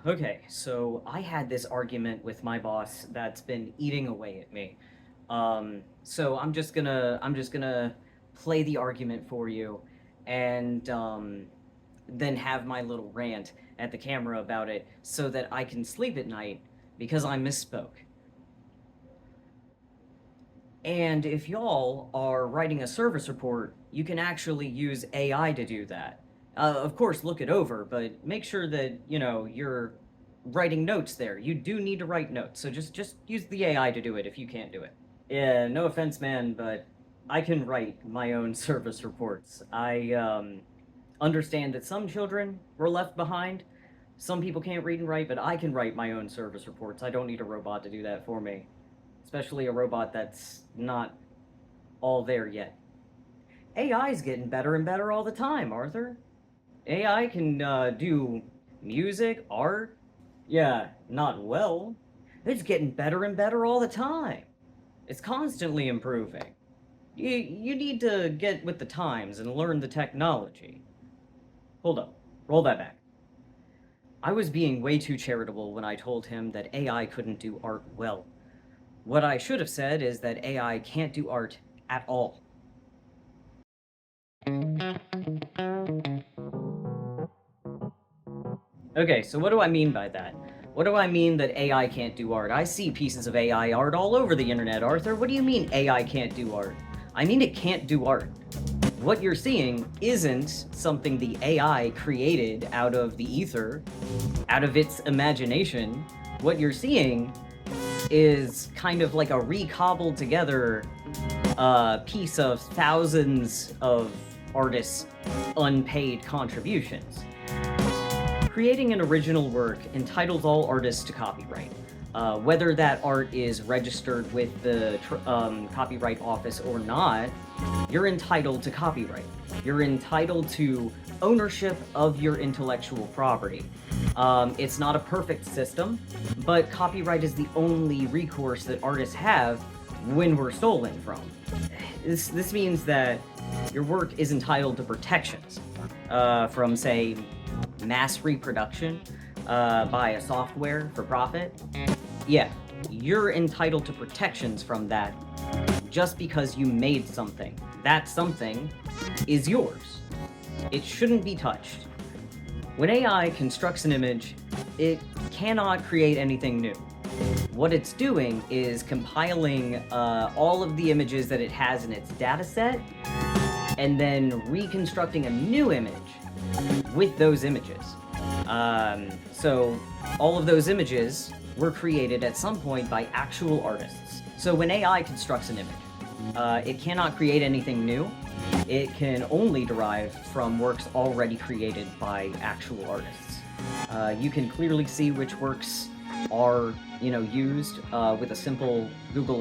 Okay, so I had this argument with my boss that's been eating away at me. So I'm just gonna play the argument for you, and then have my little rant at the camera about it, so that I can sleep at night because I misspoke. And if y'all are writing a service report, you can actually use AI to do that. Of course, look it over, but make sure that you're writing notes there. You do need to write notes, so just use the AI to do it if you can't do it. Yeah, no offense, man, but I can write my own service reports. I understand that some children were left behind. Some people can't read and write, but I can write my own service reports. I don't need a robot to do that for me, especially a robot that's not all there yet. AI's getting better and better all the time, Arthur. AI can do music, art. Yeah, not well. It's getting better and better all the time. It's constantly improving. You need to get with the times and learn the technology. Hold up, roll that back. I was being way too charitable when I told him that AI couldn't do art well. What I should have said is that AI can't do art at all. Okay, so what do I mean by that? What do I mean that AI can't do art? I see pieces of AI art all over the internet, Arthur. What do you mean AI can't do art? I mean it can't do art. What you're seeing isn't something the AI created out of the ether, out of its imagination. What you're seeing is kind of like a recobbled together piece of thousands of artists' unpaid contributions. Creating an original work entitles all artists to copyright. Whether that art is registered with the Copyright Office or not, you're entitled to copyright. You're entitled to ownership of your intellectual property. It's not a perfect system, but copyright is the only recourse that artists have when we're stolen from. This means that your work is entitled to protections from, say, mass reproduction by a software for profit. Yeah, you're entitled to protections from that just because you made something. That something is yours. It shouldn't be touched. When AI constructs an image, it cannot create anything new. What it's doing is compiling all of the images that it has in its data set and then reconstructing a new image with those images. So all of those images were created at some point by actual artists. So when AI constructs an image, it cannot create anything new. It can only derive from works already created by actual artists. You can clearly see which works are, used with a simple Google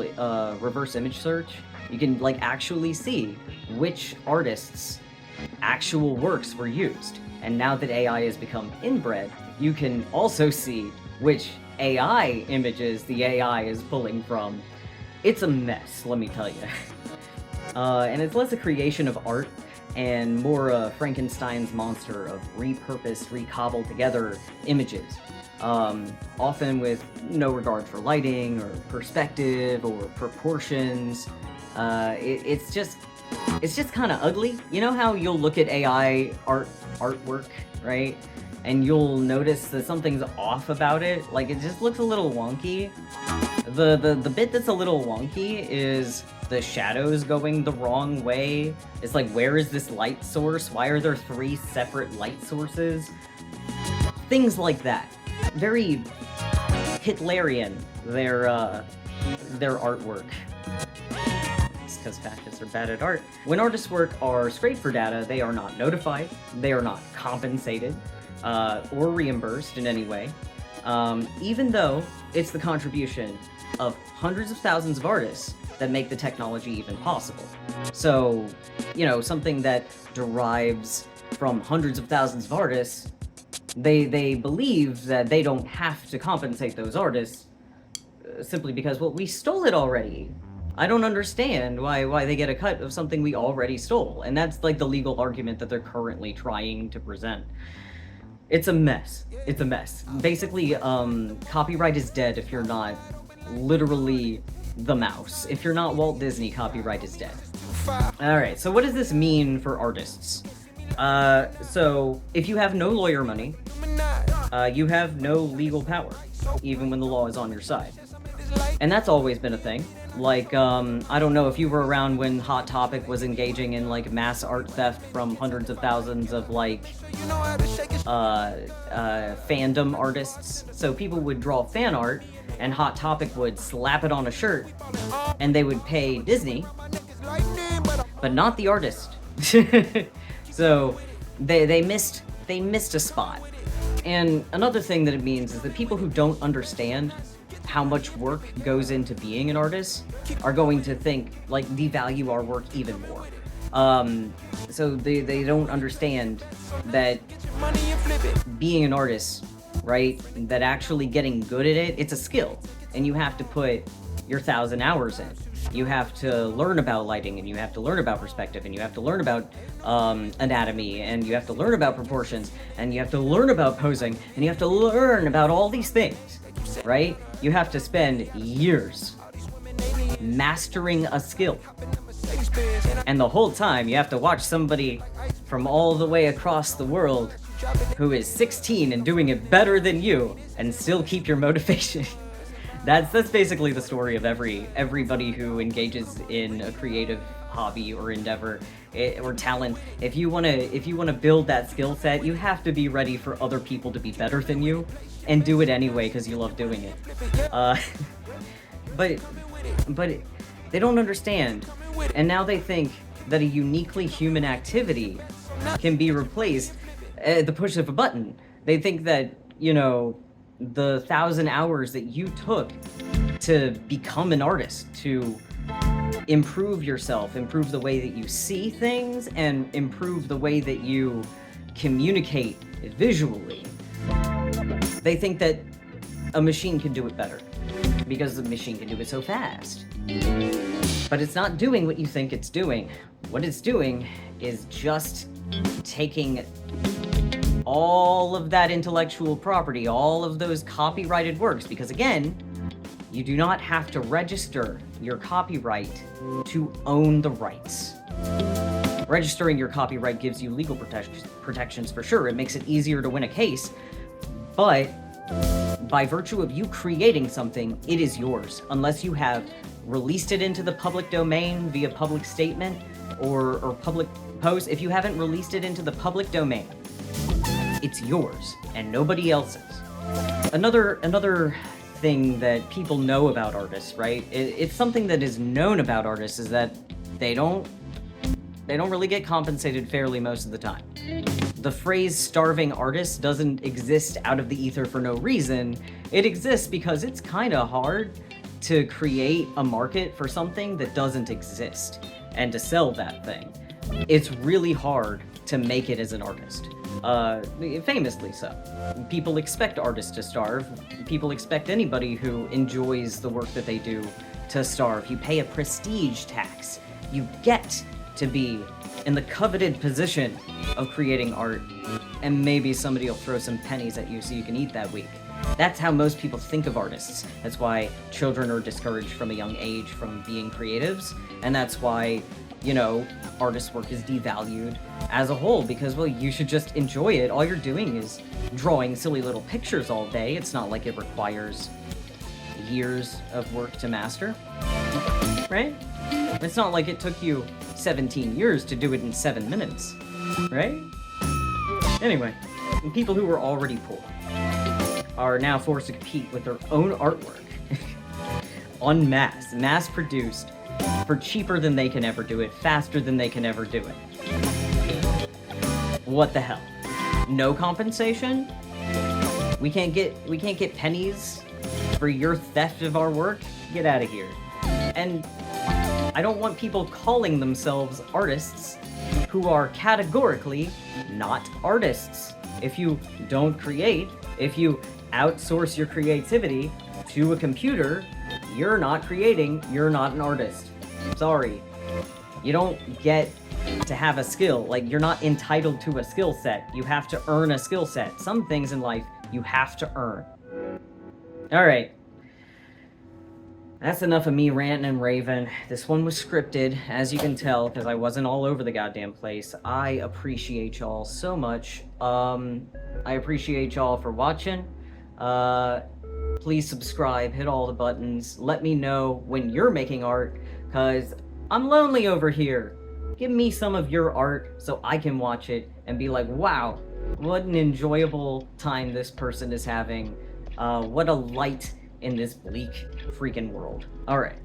reverse image search. You can actually see which artists' actual works were used. And now that AI has become inbred, you can also see which AI images the AI is pulling from. It's a mess, let me tell you. And it's less a creation of art and more Frankenstein's monster of repurposed, recobbled together images. Often with no regard for lighting or perspective or proportions. It's just kind of ugly. You know how you'll look at AI artwork, right? And you'll notice that something's off about it. Like, it just looks a little wonky. The bit that's a little wonky is the shadows going the wrong way. It's like, where is this light source? Why are there 3 separate light sources? Things like that. Very Hitlerian, their artwork. Because fascists are bad at art. When artists' work are scraped for data, they are not notified, they are not compensated, or reimbursed in any way, even though it's the contribution of hundreds of thousands of artists that make the technology even possible. So, something that derives from hundreds of thousands of artists, they believe that they don't have to compensate those artists simply because, well, we stole it already. I don't understand why they get a cut of something we already stole. And that's the legal argument that they're currently trying to present. It's a mess. It's a mess. Basically, copyright is dead if you're not literally the mouse. If you're not Walt Disney, copyright is dead. Alright, so what does this mean for artists? So if you have no lawyer money, you have no legal power, even when the law is on your side. And that's always been a thing. Like, I don't know if you were around when Hot Topic was engaging in, like, mass art theft from hundreds of thousands of, like, fandom artists. So people would draw fan art, and Hot Topic would slap it on a shirt, and they would pay Disney, but not the artist. So they missed a spot. And another thing that it means is that people who don't understand how much work goes into being an artist are going to think, like, devalue our work even more. So they don't understand that being an artist, right, that actually getting good at it, it's a skill, and you have to put your 1,000 hours in. You have to learn about lighting, and you have to learn about perspective, and you have to learn about anatomy, and you have to learn about proportions, and you have to learn about posing, and you have to learn about all these things, right? You have to spend years mastering a skill. And the whole time you have to watch somebody from all the way across the world who is 16 and doing it better than you and still keep your motivation. That's basically the story of everybody who engages in a creative hobby or endeavor or talent. If you wanna build that skill set, you have to be ready for other people to be better than you, and do it anyway because you love doing it. But they don't understand, and now they think that a uniquely human activity can be replaced at the push of a button. They think that, you know, the 1,000 hours that you took to become an artist, to improve yourself, improve the way that you see things, and improve the way that you communicate visually. They think that a machine can do it better because the machine can do it so fast. But it's not doing what you think it's doing. What it's doing is just taking all of that intellectual property, all of those copyrighted works, because again, you do not have to register your copyright to own the rights. Registering your copyright gives you legal protections for sure. It makes it easier to win a case, but by virtue of you creating something, it is yours, unless you have released it into the public domain via public statement or public post. If you haven't released it into the public domain, it's yours and nobody else's. Another thing that people know about artists, right? It's something that is known about artists is that they don't really get compensated fairly most of the time. The phrase starving artist doesn't exist out of the ether for no reason. It exists because it's kind of hard to create a market for something that doesn't exist and to sell that thing. It's really hard to make it as an artist. Famously so. People expect artists to starve. People expect anybody who enjoys the work that they do to starve. You pay a prestige tax. You get to be in the coveted position of creating art, and maybe somebody will throw some pennies at you so you can eat that week. That's how most people think of artists. That's why children are discouraged from a young age from being creatives, and that's why, you know, artist work is devalued as a whole, because, well, you should just enjoy it. All you're doing is drawing silly little pictures all day. It's not like it requires years of work to master, right? It's not like it took you 17 years to do it in 7 minutes, right? Anyway, people who were already poor are now forced to compete with their own artwork en masse, mass-produced, for cheaper than they can ever do it, faster than they can ever do it. What the hell? No compensation? We can't get pennies for your theft of our work? Get out of here. And I don't want people calling themselves artists who are categorically not artists. If you don't create, if you outsource your creativity to a computer, you're not creating, you're not an artist. Sorry. You don't get to have a skill. Like, you're not entitled to a skill set. You have to earn a skill set. Some things in life you have to earn. Alright. That's enough of me ranting and raving. This one was scripted, as you can tell, because I wasn't all over the goddamn place. I appreciate y'all so much. I appreciate y'all for watching. Please subscribe, hit all the buttons. Let me know when you're making art, because I'm lonely over here. Give me some of your art so I can watch it and be like, wow, what an enjoyable time this person is having. What a light in this bleak freaking world. Alright.